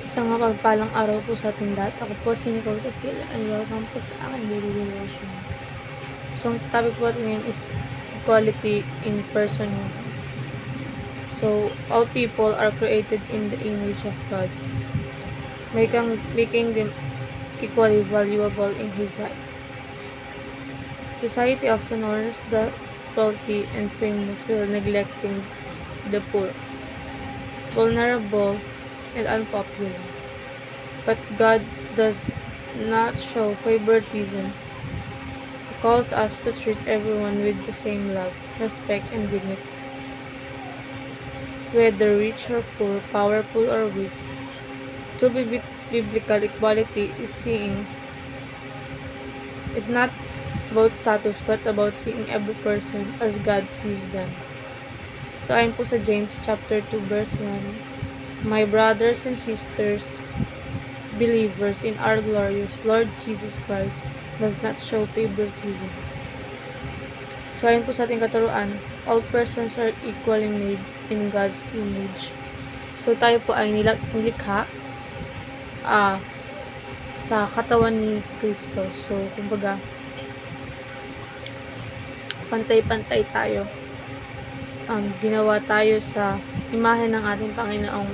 Isang mapagpalang araw po sa ating lahat. Ako po si Nicole Castilla and welcome po sa aking daily devotion. So, ang topic po natin ngayon is equality in personhood. So, all people are created in the image of God, making them equally valuable in His sight. Society often honors the wealthy and famous while neglecting the poor, vulnerable, and unpopular. But God does not show favoritism. He calls us to treat everyone with the same love, respect, and dignity. Whether rich or poor, powerful or weak, true biblical equality is not about status but about seeing every person as God sees them. So ayon po sa James chapter 2 verse 1, My brothers and sisters, believers in our glorious Lord Jesus Christ, does not show favoritism. So ayon po sa ating katuruan, all persons are equally made in God's image. So tayo po ay nilikha sa katawan ni Kristo. So kumbaga, pantay-pantay tayo. Ginawa tayo sa imahe ng ating Panginoong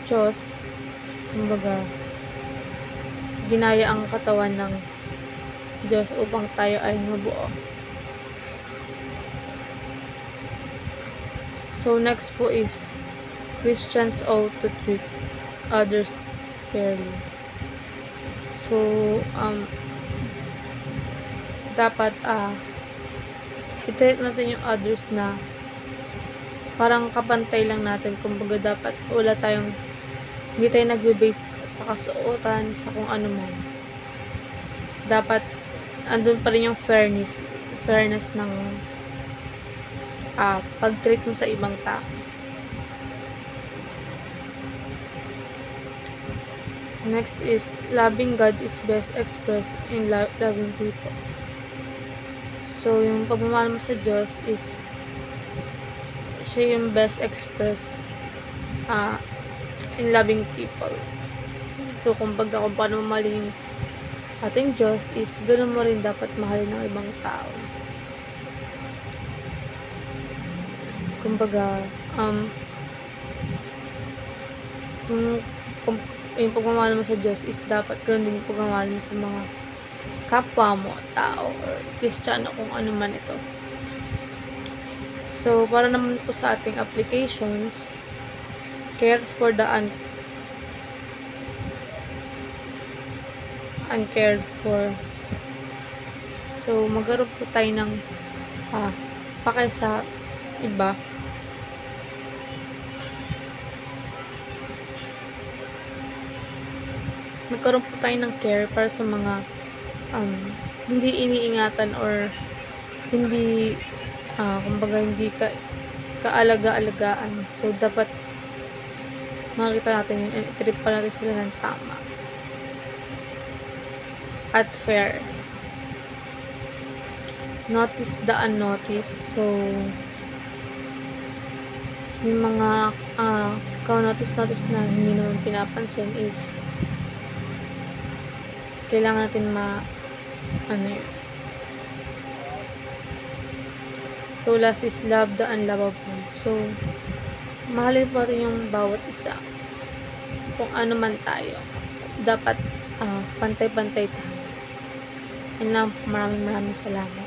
Diyos. Kumbaga, ginaya ang katawan ng Diyos upang tayo ay mabuo. So next po is Christians ought to treat others fairly. So dapat i-treat natin yung others na parang kapantay lang natin. Kumbaga dapat hindi tayo nagbe-base sa kasuotan, sa kung ano man. Dapat andun pa rin yung fairness ng pag-treat mo sa ibang tao. Next is loving God is best expressed in loving people. So, yung pagmamahal mo sa Diyos is siya yung best express in loving people. So, kung paano mamahalin yung ating Diyos is ganoon mo rin dapat mahalin ng ibang tao. Kumbaga, yung pagmamahal mo sa Diyos is dapat ganoon din yung pagmamahal mo sa mga kapwa mo, tao, or Kristiyano, kung ano man ito. So, para naman po sa ating applications, care for the uncared for. So, magkaroon po tayo ng pake sa iba. Magkaroon po tayo ng care para sa mga hindi iniingatan or hindi kumbaga hindi kaalaga-alagaan. So dapat makita natin yun and i-treat pa natin sila ng tama at fair. Notice the unnoticed. So yung mga notice na hindi naman pinapansin is kailangan natin So last is love the unlovable. So mahalin po rin yung bawat isa. Kung ano man tayo, dapat pantay-pantay tayo. Yun lang, maraming salamat.